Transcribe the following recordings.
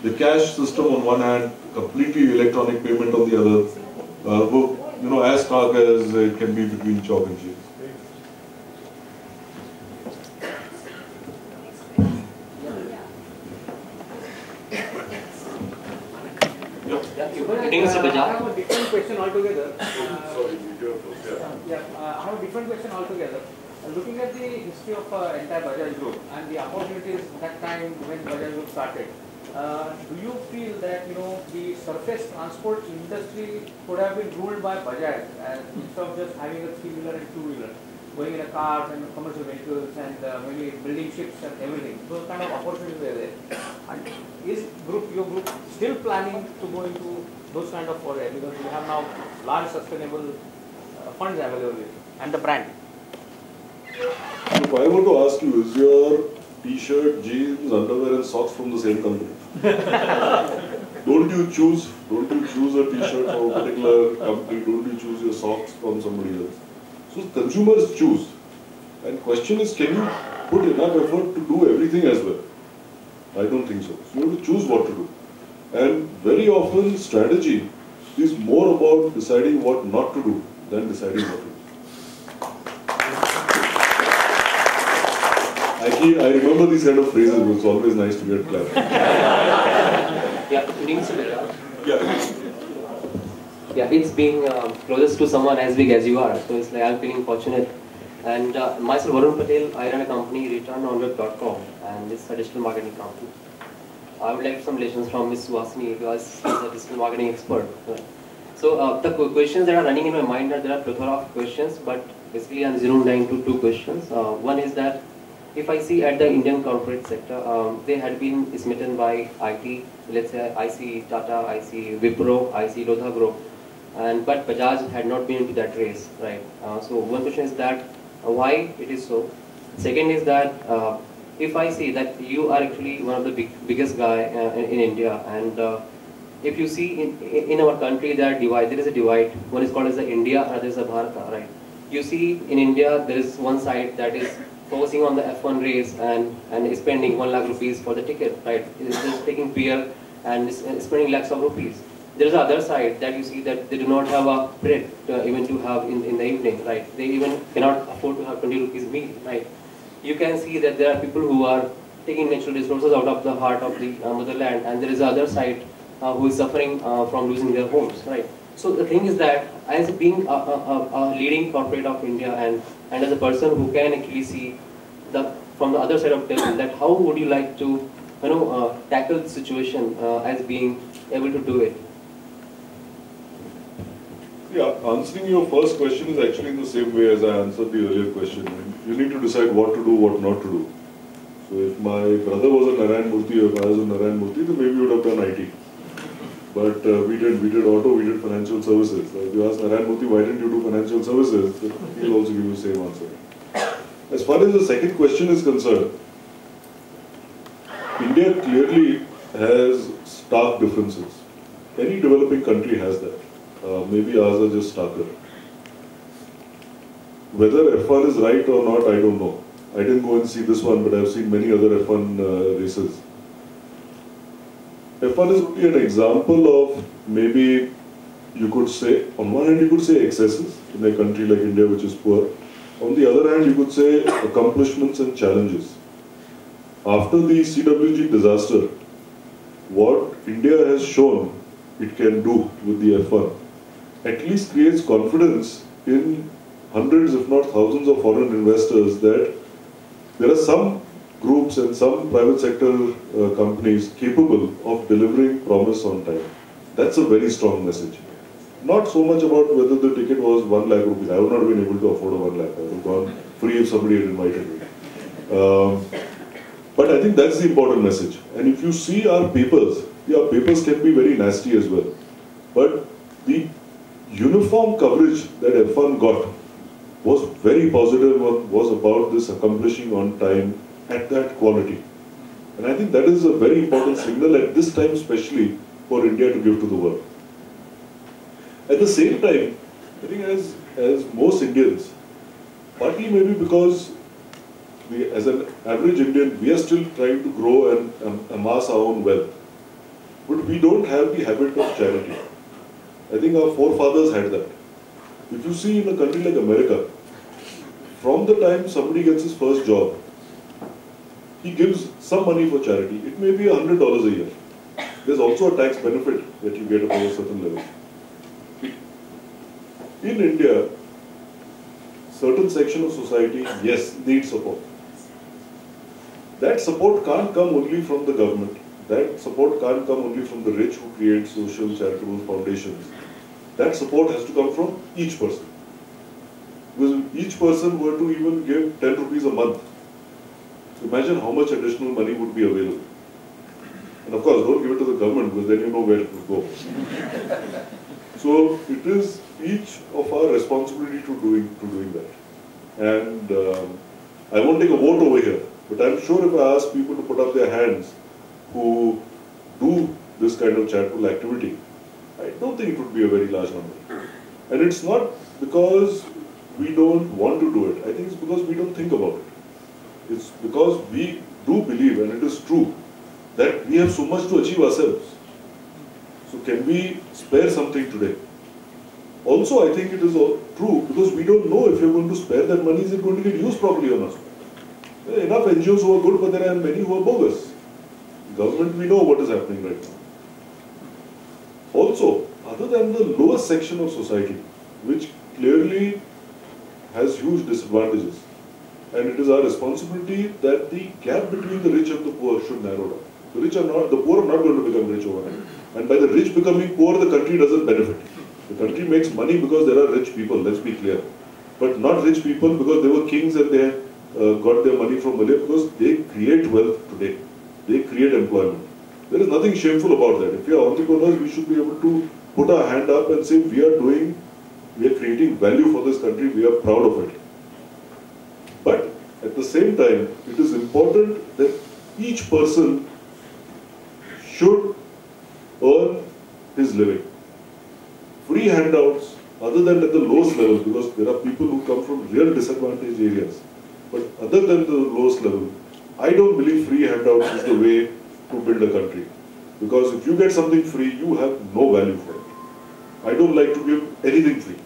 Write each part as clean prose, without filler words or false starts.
the cash system on one hand, completely electronic payment on the other, as stark as it can be between chalk and cheese. Mr. Bajaj. I have a different question altogether. Sorry, I have a different question altogether. Looking at the history of entire Bajaj Group and the opportunities that time when Bajaj Group started, do you feel that the surface transport industry could have been ruled by Bajaj instead of just having a three-wheeler and two-wheeler, going in a car and commercial vehicles and maybe building ships and everything? Those kind of opportunities were there. And is your group still planning to go into those kind of foray, because we have now large sustainable funds available and the brand? If I were to ask you, is your t-shirt, jeans, underwear and socks from the same company? Don't you choose a t-shirt from a particular company? Don't you choose your socks from somebody else? So consumers choose. And question is, can you put enough effort to do everything as well? I don't think so. So you have to choose what to do. And very often strategy is more about deciding what not to do than deciding what to do. I remember these kind of phrases, but it's always nice to get clapped. Yeah, it's being closest to someone as big as you are, so it's like I'm feeling fortunate. And myself, Varun Patel, I run a company, returnonweb.com, and it's a digital marketing company. I would like some relations from Ms. Suhasini, because she's a digital marketing expert. So the questions that are running in my mind are, there are plethora of questions, but basically I'm zeroing down to two questions. One is that if I see at the Indian corporate sector, they had been smitten by IT. Let's say I see Tata, I see Wipro, I see Lodha Group, but Bajaj had not been into that race, right? So one question is that why it is so. Second is that if I see that you are actually one of the biggest guy in India, and if you see in our country there is a divide. One is called as the India, another is the Bharata, right? You see in India there is one side that is focusing on the F1 race and spending 1 lakh rupees for the ticket, right? It's just taking beer and spending lakhs of rupees. There is the other side that you see that they do not have a bread even to have in the evening, right? They even cannot afford to have 20 rupees meal, right? You can see that there are people who are taking natural resources out of the heart of the motherland, and there is the other side who is suffering from losing their homes, right? So the thing is that as being a leading corporate of India and as a person who can actually see from the other side of the table, that how would you like to tackle the situation as being able to do it? Yeah, answering your first question is actually in the same way as I answered the earlier question. You need to decide what to do, what not to do. So if my brother was a Narayan Murthy or if I was a Narayan Murthy, then maybe we would have done IT. But we did auto, we did financial services. So if you ask Narayan Murthy, why didn't you do financial services, he'll also give you the same answer. As far as the second question is concerned, India clearly has stark differences. Any developing country has that. Maybe ours are just starker. Whether F1 is right or not, I don't know. I didn't go and see this one, but I've seen many other F1 races. F1 is only an example of, maybe you could say, on one hand you could say excesses in a country like India which is poor. On the other hand you could say accomplishments and challenges. After the CWG disaster, what India has shown it can do with the F1 at least creates confidence in hundreds if not thousands of foreign investors that there are some groups and some private sector companies capable of delivering promise on time. That's a very strong message. Not so much about whether the ticket was 1 lakh rupees. I would not have been able to afford a 1 lakh. I would have gone free if somebody had invited me. But I think that's the important message. And if you see our papers can be very nasty as well. But the uniform coverage that F1 got was very positive, was about this accomplishing on time at that quality. And I think that is a very important signal at this time, especially for India to give to the world. At the same time, I think as most Indians, partly maybe because as an average Indian, we are still trying to grow and amass our own wealth. but we don't have the habit of charity. I think our forefathers had that. If you see in a country like America, from the time somebody gets his first job, he gives some money for charity. It may be $100 a year. There's also a tax benefit that you get above a certain level. In India, certain section of society, yes, needs support. That support can't come only from the government. That support can't come only from the rich who create social charitable foundations. That support has to come from each person. Because if each person were to even give 10 rupees a month, imagine how much additional money would be available. And of course, don't give it to the government because then you know where it will go. So it is each of our responsibility to doing that. And I won't take a vote over here, but I'm sure if I ask people to put up their hands who do this kind of charitable activity, I don't think it would be a very large number. And it's not because we don't want to do it. I think it's because we don't think about it. It's because we do believe, and it is true, that we have so much to achieve ourselves. So can we spare something today? Also, I think it is true because we don't know if you're going to spare that money, is it going to get used properly or not? There are enough NGOs who are good, but there are many who are bogus. Government, we know what is happening right now. Also, other than the lowest section of society, which clearly has huge disadvantages, and it is our responsibility that the gap between the rich and the poor should narrow down. The poor are not going to become rich overnight. And by the rich becoming poor, the country doesn't benefit. The country makes money because there are rich people, let's be clear. But not rich people because they were kings and they got their money from earlier, because they create wealth today. They create employment. There is nothing shameful about that. If we are entrepreneurs, we should be able to put our hand up and say we are creating value for this country, we are proud of it. But at the same time, it is important that each person should earn his living. Free handouts, other than at the lowest level, because there are people who come from real disadvantaged areas, but other than the lowest level, I don't believe free handouts is the way to build a country. Because if you get something free, you have no value for it. I don't like to give anything free.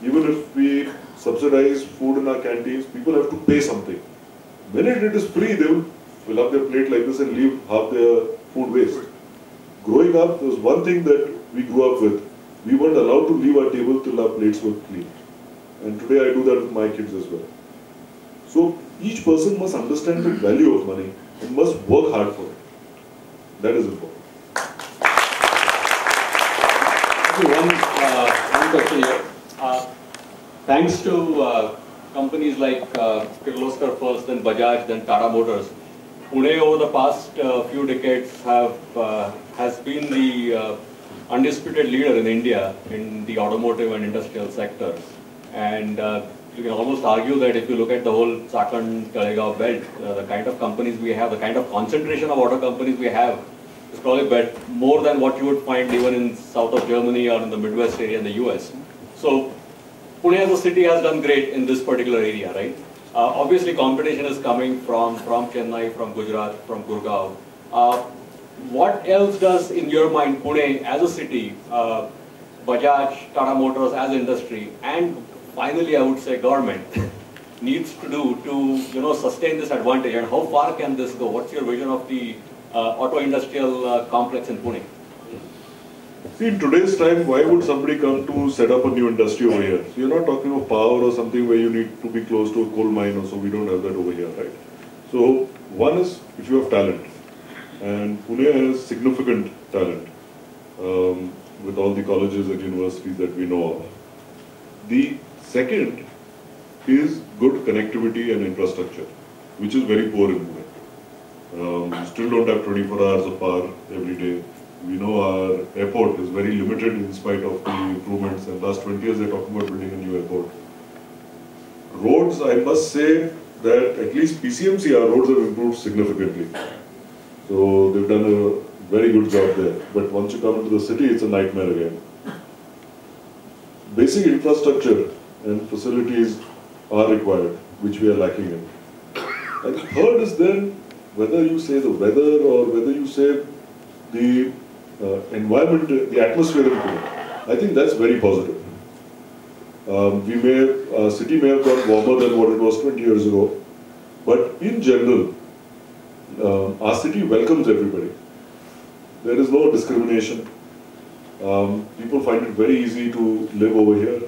Even if we subsidize food in our canteens, people have to pay something. When it is free, they will fill up their plate like this and leave half their food waste. Growing up, there was one thing that we grew up with. We weren't allowed to leave our table till our plates were clean. And today I do that with my kids as well. So each person must understand the value of money and must work hard for it. That is important. One question here. Thanks to companies like Kirloskar first, then Bajaj, then Tata Motors, Pune over the past few decades has been the undisputed leader in India in the automotive and industrial sectors. And you can almost argue that if you look at the whole Chakan-Talegaon belt, the kind of companies we have, the kind of concentration of auto companies we have, is probably more than what you would find even in south of Germany or in the Midwest area in the US. So Pune as a city has done great in this particular area, right? Obviously competition is coming from Chennai, from Gujarat, from Gurgaon. What else does, in your mind, Pune as a city, Bajaj, Tata Motors as industry, and finally I would say government needs to do to sustain this advantage, and how far can this go? What's your vision of the auto industrial complex in Pune? See, in today's time, why would somebody come to set up a new industry over here? So you're not talking of power or something where you need to be close to a coal mine, or so we don't have that over here, right? So one is if you have talent, and Pune has significant talent with all the colleges and universities that we know of. The second is good connectivity and infrastructure, which is very poor in Pune. We still don't have 24 hours of power every day. We know our airport is very limited in spite of the improvements, and last 20 years they're talking about building a new airport. Roads, I must say that at least PCMC, our roads have improved significantly. So they've done a very good job there. But once you come into the city, it's a nightmare again. Basic infrastructure and facilities are required, which we are lacking in. And third is then, whether you say the weather or whether you say the environment, the atmosphere in Pune. I think that's very positive. City may have got warmer than what it was 20 years ago, but in general, our city welcomes everybody. There is no discrimination. People find it very easy to live over here.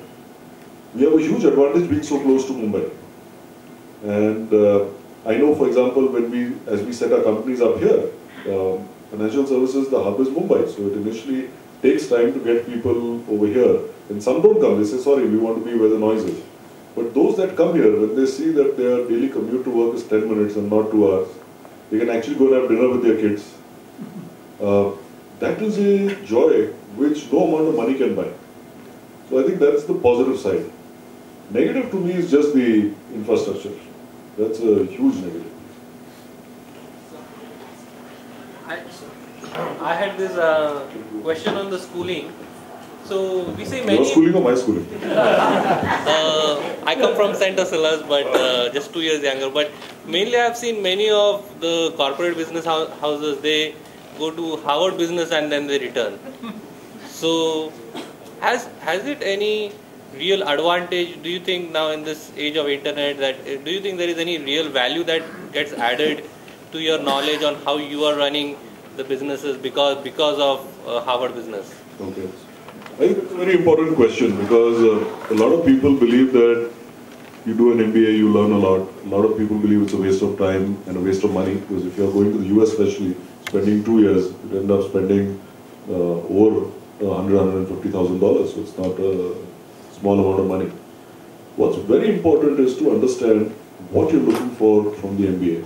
We have a huge advantage being so close to Mumbai. And I know, for example, as we set our companies up here, financial services, the hub is Mumbai. So it initially takes time to get people over here. And some don't come. They say, sorry, we want to be where the noise is. But those that come here, when they see that their daily commute to work is 10 minutes and not 2 hours, they can actually go and have dinner with their kids. That is a joy which no amount of money can buy. So I think that's the positive side. Negative to me is just the infrastructure. That's a huge negative. I had this question on the schooling. So we say many. Your schooling or my schooling? I come from St. Ursula's, but just 2 years younger. But mainly I've seen many of the corporate business houses, they go to Harvard Business and then they return. So has it any real advantage, do you think, now in this age of internet, that do you think there is any real value that gets added to your knowledge on how you are running the businesses because of Harvard Business? Okay. I think it's a very important question because a lot of people believe that you do an MBA, you learn a lot. A lot of people believe it's a waste of time and a waste of money because if you're going to the US especially, spending 2 years, you end up spending over $150,000, so it's not a small amount of money. What's very important is to understand what you're looking for from the MBA.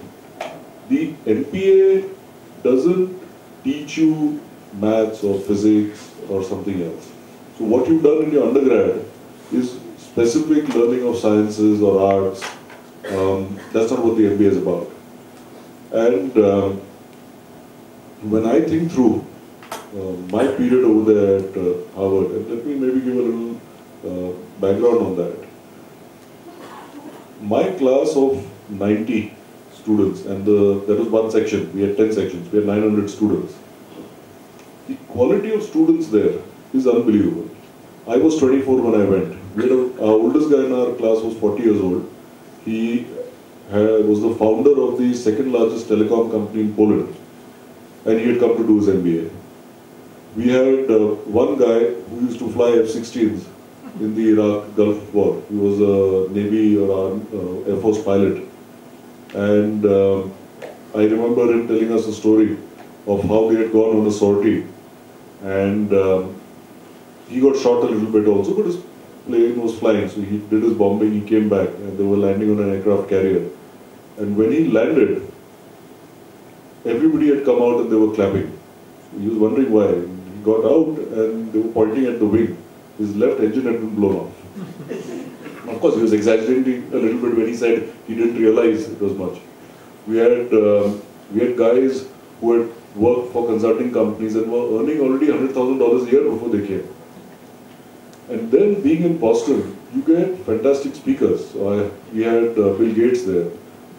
The MBA doesn't teach you maths or physics or something else. So what you've done in your undergrad is specific learning of sciences or arts. That's not what the MBA is about. And when I think through my period over there at Harvard, and let me maybe give a little background on that. My class of 90 students, and that was one section, we had 10 sections, we had 900 students. The quality of students there is unbelievable. I was 24 when I went. Our oldest guy in our class was 40 years old. He was the founder of the second largest telecom company in Poland, and he had come to do his MBA. We had one guy who used to fly F-16s in the Iraq Gulf War. He was a Navy or Air Force pilot. And I remember him telling us a story of how they had gone on a sortie. And he got shot a little bit also, but his plane was flying. So he did his bombing, he came back, and they were landing on an aircraft carrier. And when he landed, everybody had come out and they were clapping. He was wondering why. He got out and they were pointing at the wing. His left engine had been blown off. Of course, he was exaggerating a little bit when he said he didn't realize it was much. We had guys who had worked for consulting companies and were earning already $100,000 a year before they came. And then being in Boston, you get fantastic speakers. So we had Bill Gates there.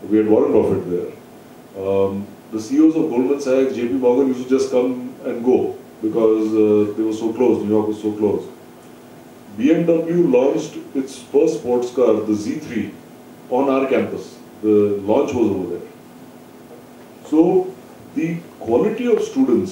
We had Warren Buffett there. The CEOs of Goldman Sachs, JP Morgan used to just come and go because they were so close, New York was so close. BMW launched its first sports car, the Z3, on our campus. The launch was over there. So the quality of students